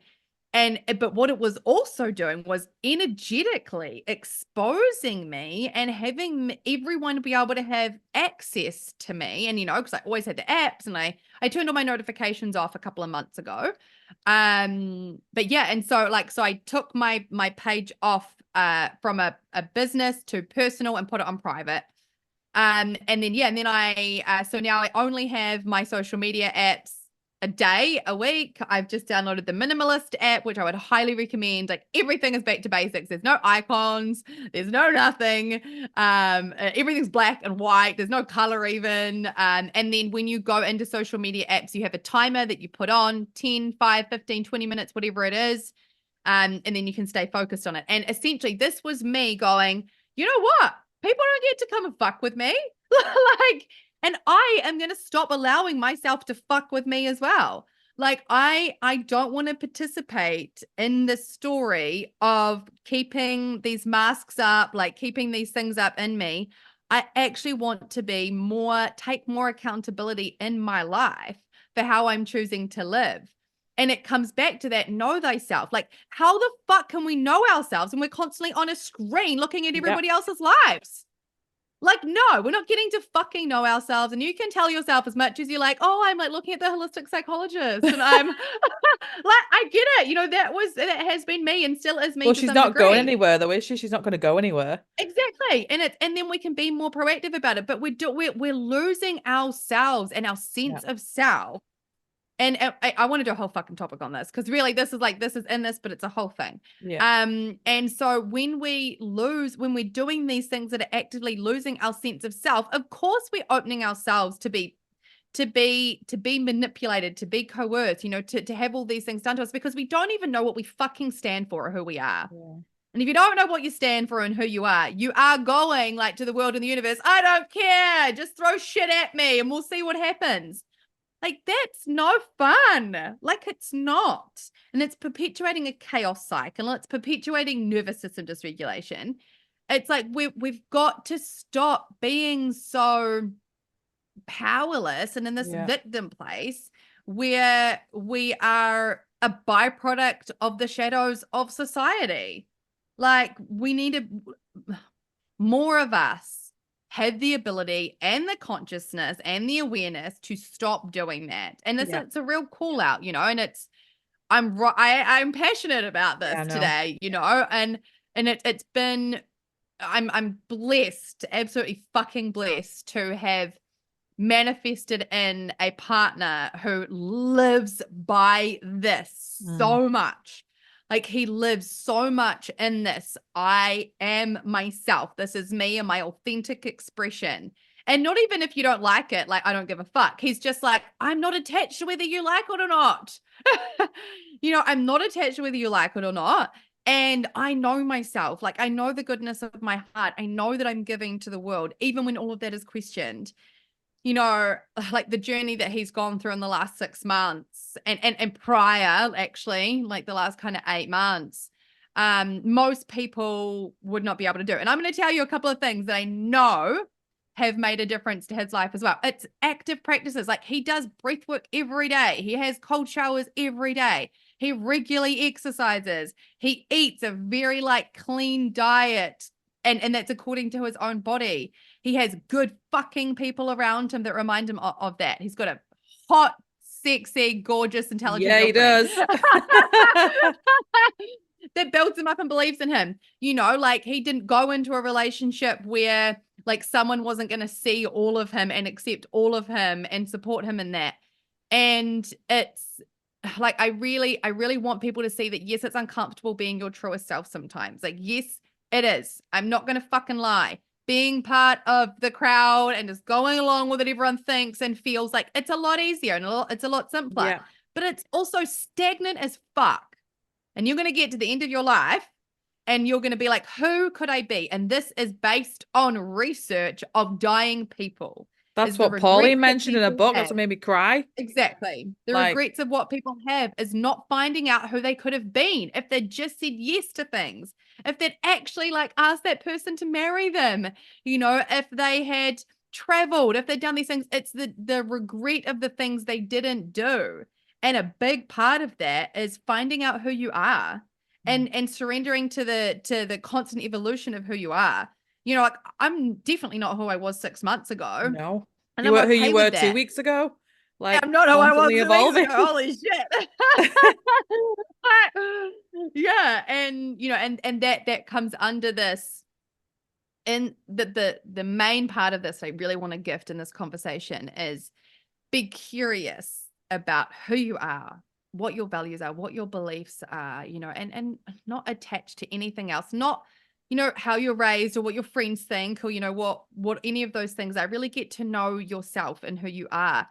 but what it was also doing was energetically exposing me and having everyone be able to have access to me. And, because I always had the apps, and I turned all my notifications off a couple of months ago. But yeah, and so I took my page off from a business to personal and put it on private. And then I so now I only have my social media apps a day a week. I've just downloaded the minimalist app, which I would highly recommend. Like, everything is back to basics. There's no icons, there's no nothing. Everything's black and white, there's no color even. And then when you go into social media apps, you have a timer that you put on 10, 5, 15, 20 minutes, whatever it is. And then you can stay focused on it. And essentially this was me going, you know what? People don't get to come and fuck with me. And I am going to stop allowing myself to fuck with me as well. Like, I don't want to participate in the story of keeping these masks up, like keeping these things up in me. I actually want to take more accountability in my life for how I'm choosing to live. And it comes back to that, know thyself. Like, how the fuck can we know ourselves when we're constantly on a screen looking at everybody else's lives? Like, no, we're not getting to fucking know ourselves. And you can tell yourself as much as you're like, oh, I'm like looking at the holistic psychologist, and I'm like, I get it. That has been me and still is me. Well, to she's some not going degree. anywhere though, is she? She's not going to go anywhere. Exactly. And then we can be more proactive about it. But we're losing ourselves and our sense of self. And I want to do a whole fucking topic on this, because really this is in this, but it's a whole thing. Yeah. And so when we're doing these things that are actively losing our sense of self, of course we're opening ourselves to be manipulated, to be coerced, to have all these things done to us, because we don't even know what we fucking stand for or who we are. Yeah. And if you don't know what you stand for and who you are going like to the world and the universe, I don't care, just throw shit at me and we'll see what happens. Like, that's no fun. Like, it's not. And it's perpetuating a chaos cycle. It's perpetuating nervous system dysregulation. It's like we've got to stop being so powerless and in this victim place where we are a byproduct of the shadows of society. Like, we need more of us have the ability and the consciousness and the awareness to stop doing that. And it's a real call out, and I'm passionate about this today, and it's been, I'm blessed, absolutely fucking blessed to have manifested in a partner who lives by this so much. Like, he lives so much in this. I am myself. This is me and my authentic expression. And not even if you don't like it, like, I don't give a fuck. He's just like, I'm not attached to whether you like it or not. I'm not attached to whether you like it or not. And I know myself. Like, I know the goodness of my heart. I know that I'm giving to the world, even when all of that is questioned. Like the journey that he's gone through in the last 6 months and prior, actually, like the last kind of 8 months, most people would not be able to do. And I'm going to tell you a couple of things that I know have made a difference to his life as well. It's active practices. Like, he does breath work every day. He has cold showers every day. He regularly exercises. He eats a very clean diet. And that's according to his own body. He has good fucking people around him that remind him of that. He's got a hot, sexy, gorgeous, intelligent Yeah, he girlfriend. does. That builds him up and believes in him. You know, like he didn't go into a relationship where like someone wasn't going to see all of him and accept all of him and support him in that. And it's like I really want people to see that yes, it's uncomfortable being your truest self sometimes. Like yes, it is. I'm not going to fucking lie. Being part of the crowd and just going along with what everyone thinks and feels, like it's a lot easier and it's a lot simpler. Yeah. But it's also stagnant as fuck. And you're going to get to the end of your life and you're going to be like, who could I be? And this is based on research of dying people. That's Is the what Pauline regrets that mentioned in a people book. That's have. what made me cry. Exactly. The Like, regrets of what people have is not finding out who they could have been if they'd just said yes to things, if they'd actually like asked that person to marry them, you know, if they had traveled, if they'd done these things. It's the regret of the things they didn't do. And a big part of that is finding out who you are and surrendering to the constant evolution of who you are. You know, like I'm definitely not who I was 6 months ago. no. And You I'm were who okay you were with 2 that. weeks ago. Like, I'm not who I was constantly 2 weeks evolving. ago. Holy shit. Yeah. And you know, and that comes under this. And the main part of this I really want to gift in this conversation is be curious about who you are, what your values are, what your beliefs are, you know, and not attached to anything else, not, you know, how you're raised or what your friends think or, you know, what any of those things are. Really get to know yourself and who you are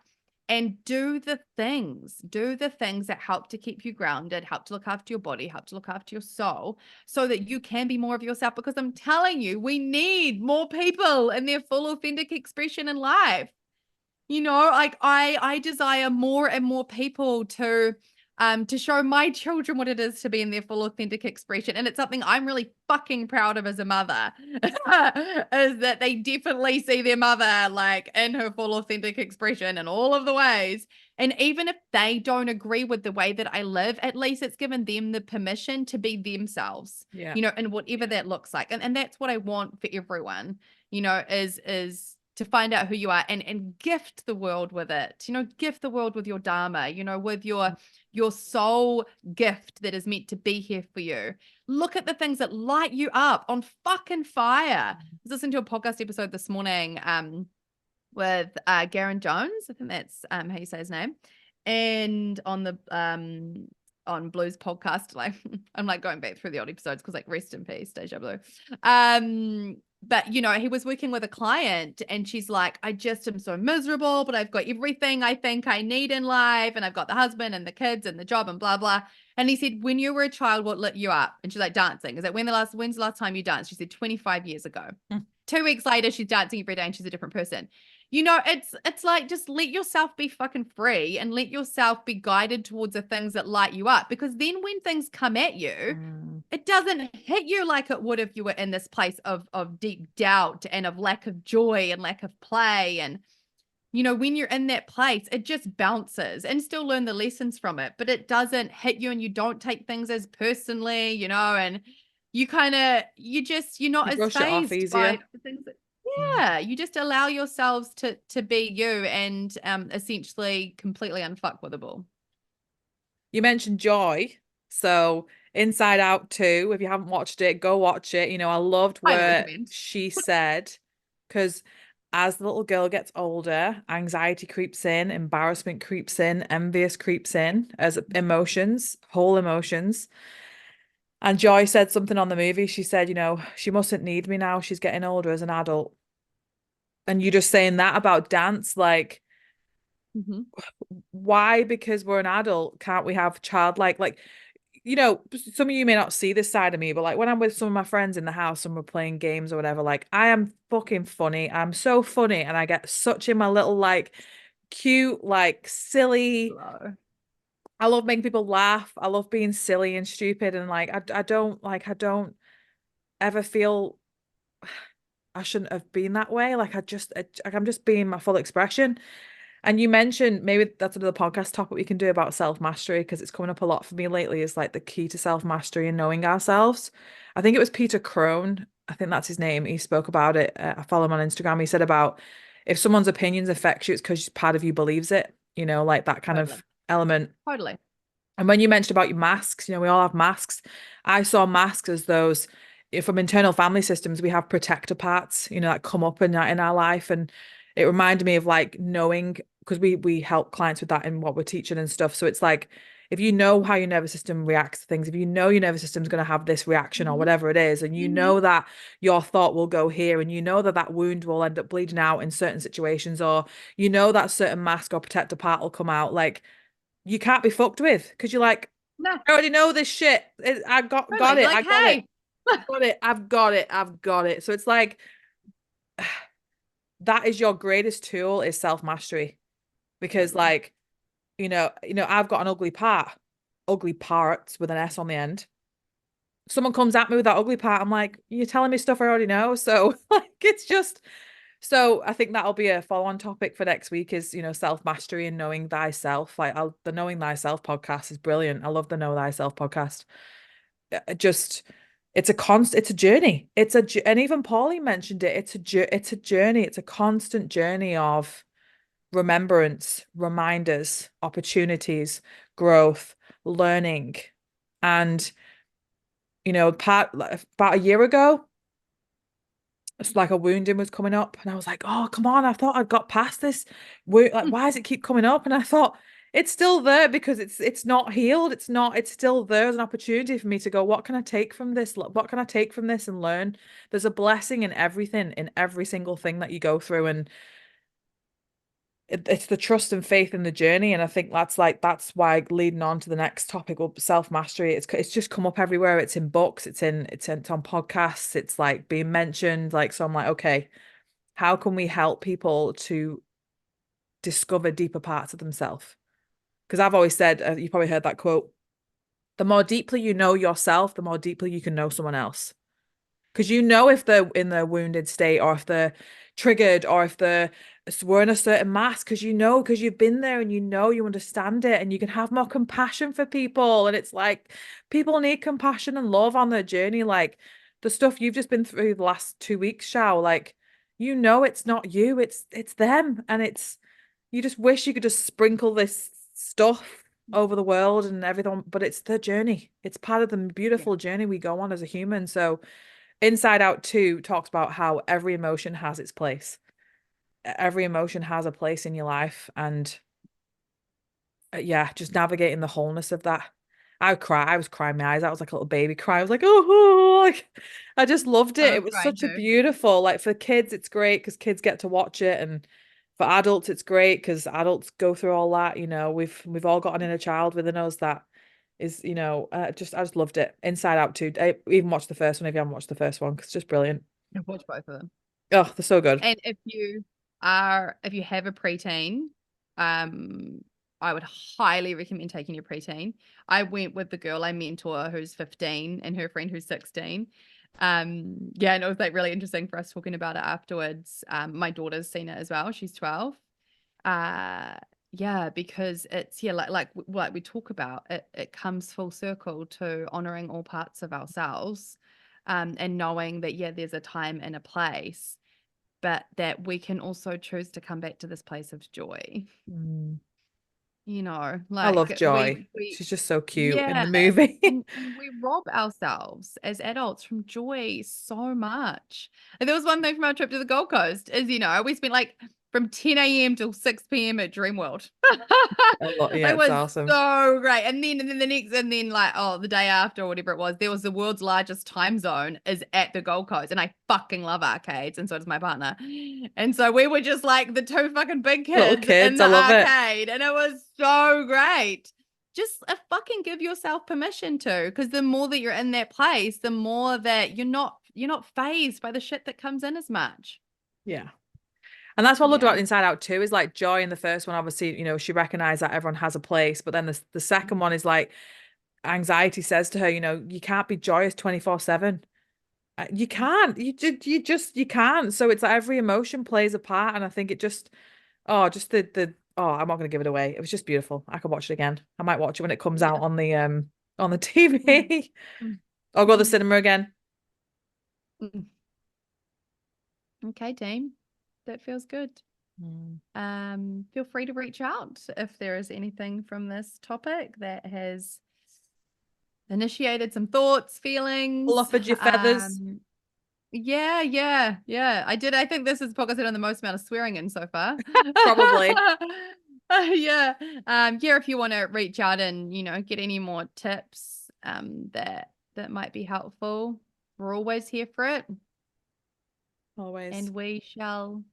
and do the things that help to keep you grounded, help to look after your body, help to look after your soul so that you can be more of yourself. Because I'm telling you, we need more people in their full authentic expression in life. You know, like I desire more and more people to show my children what it is to be in their full authentic expression. And it's something I'm really fucking proud of as a mother, is that they definitely see their mother like in her full authentic expression in all of the ways. And even if they don't agree with the way that I live, at least it's given them the permission to be themselves, Yeah. you know, and whatever that looks like. And that's what I want for everyone, you know, is to find out who you are and gift the world with it, you know, gift the world with your dharma, you know, with your soul gift that is meant to be here for you. Look at the things that light you up on fucking fire. I was listening to a podcast episode this morning with Garen Jones. I think that's how you say his name. And on the on Blue's podcast, like I'm like going back through the old episodes because like rest in peace, Deja Blue. But you know, he was working with a client and she's like, I just am so miserable, but I've got everything I think I need in life. And I've got the husband and the kids and the job and blah, blah. And he said, when you were a child, what lit you up? And she's like, dancing. Is that when's the last time you danced? She said, 25 years ago. 2 weeks later, she's dancing every day and she's a different person. You know, it's like just let yourself be fucking free and let yourself be guided towards the things that light you up. Because then when things come at you, it doesn't hit you like it would if you were in this place of deep doubt and of lack of joy and lack of play. And, you know, when you're in that place, it just bounces and still learn the lessons from it, but it doesn't hit you and you don't take things as personally, you know, and you kind of, you're not You as brush it off fazed by easier. the things that, yeah, you just allow yourselves to be you and essentially completely unfuckwithable. You mentioned Joy. So Inside Out 2, if you haven't watched it, go watch it. You know, I loved Highly where recommend. she said, because as the little girl gets older, anxiety creeps in, embarrassment creeps in, envious creeps in as emotions, whole emotions. And Joy said something on the movie. She said, you know, she mustn't need me now. She's getting older as an adult. And you just saying that about dance, like, why? Because we're an adult, can't we have childlike, like, you know, some of you may not see this side of me, but like when I'm with some of my friends in the house and we're playing games or whatever, like I am fucking funny. I'm so funny and I get such in my little like cute, like silly. Hello. I love making people laugh. I love being silly and stupid and like I don't ever feel I shouldn't have been that way. Like like I'm just being my full expression. And you mentioned maybe that's another podcast topic we can do about self-mastery because it's coming up a lot for me lately is like the key to self-mastery and knowing ourselves. I think it was Peter Crone. I think that's his name. He spoke about it. I follow him on Instagram. He said about if someone's opinions affect you, it's because part of you believes it. like that kind Totally. of element. Totally. And when you mentioned about your masks, we all have masks. I saw masks as those, from internal family systems, we have protector parts, that come up in our life. And it reminded me of like knowing, because we help clients with that in what we're teaching and stuff. So it's like, if you know how your nervous system reacts to things, if you know your nervous system's going to have this reaction or Hmm. whatever it is, and you Hmm. know that your thought will go here, and you know that that wound will end up bleeding out in certain situations, or that certain mask or protector part will come out, like you can't be fucked with because you're like, No, I already know this shit. I got totally. You're it. like, I got it. hey. I got it. I've got it. I've got it. So it's like that is your greatest tool is self-mastery. Because Totally. like, I've got an ugly parts with an S on the end. Someone comes at me with that ugly part, I'm like, you're telling me stuff I already know. So like it's just so I think that'll be a follow-on topic for next week is, self-mastery and knowing thyself. Like the Knowing Thyself podcast is brilliant. I love the Know Thyself podcast. Just it's a journey. And even Pauline mentioned it. It's a journey. It's a constant journey of remembrance, reminders, opportunities, growth, learning. And, about a year ago, it's like a wounding was coming up, and I was like, "Oh, come on! I thought I'd got past this. Like, why does it keep coming up?" And I thought it's still there because it's not healed. It's not. It's still there as an opportunity for me to go. What can I take from this? What can I take from this and learn? There's a blessing in everything, in every single thing that you go through, and it's the trust and faith in the journey. And I think that's why leading on to the next topic, self-mastery, it's just come up everywhere. It's in books, it's on podcasts, it's like being mentioned, like, so I'm like, okay, how can we help people to discover deeper parts of themselves? Because I've always said, you probably heard that quote, the more deeply you know yourself, the more deeply you can know someone else. Because if they're in their wounded state, or if they're triggered, or if they're wearing a certain mask, because you've been there, and you understand it, and you can have more compassion for people. And it's like people need compassion and love on their journey. Like the stuff you've just been through the last 2 weeks, Shao, like it's not you, it's them. And you just wish you could just sprinkle this stuff over the world and everything, but it's the journey. It's part of the Yeah. beautiful journey we go on as a human. So Inside Out 2 talks about how every emotion has its place. Every emotion has a place in your life. And yeah, just navigating the wholeness of that. I would cry. I was crying my eyes out. I was like a little baby cry. I was like, oh, like I just loved it. I It was was trying such a to. beautiful, like for kids, it's great because kids get to watch it. And for adults, it's great because adults go through all that. We've all got an inner child within us that is, I just loved it. Inside Out 2. I even watched the first one if you haven't watched the first one because it's just brilliant. I've watched both of them. Oh, they're so good. And if you have a preteen, um, I would highly recommend taking your preteen. I went with the girl I mentor who's 15 and her friend who's 16. Yeah, and it was like really interesting for us talking about it afterwards. My daughter's seen it as well. She's 12. Uh, yeah, because it's like we talk about it, it comes full circle to honoring all parts of ourselves, and knowing that yeah, there's a time and a place, but that we can also choose to come back to this place of joy. Mm. I love Like Joy. we She's just so cute in yeah, the movie. and we rob ourselves as adults from joy so much. And there was one thing from our trip to the Gold Coast is, we spent like from 10 a.m. till 6 p.m. at Dreamworld. A lot. Yeah, It it's was awesome. so great. And then the next, and then like, oh, the day after or whatever it was, there was the world's largest time zone is at the Gold Coast. And I fucking love arcades. And so does my partner. And so we were just like the two fucking big Little kids in kids, the I love it. arcade. And it was so great. Just fucking give yourself permission to, because the more that you're in that place, the more that you're not phased by the shit that comes in as much. Yeah. And that's what I loved Yeah. about Inside Out 2 is like Joy in the first one, obviously, she recognized that everyone has a place. But then the second one is like anxiety says to her, you can't be joyous 24/7. You can't. You can't. So it's like every emotion plays a part. And I think it just, just I'm not gonna give it away. It was just beautiful. I could watch it again. I might watch it when it comes out Yeah. on the Mm, TV. mm, I'll go to the mm, cinema again. mm. Okay, team. That feels good. Feel free to reach out if there is anything from this topic that has initiated some thoughts, feelings. Fluffed your feathers. Yeah. I think this is podcast on the most amount of swearing in so far. Probably. Yeah. If you want to reach out and, get any more tips that might be helpful, we're always here for it. Always. And we shall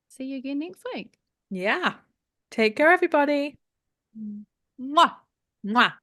see you again next week. Yeah. Take care, everybody. Mwah. Mwah.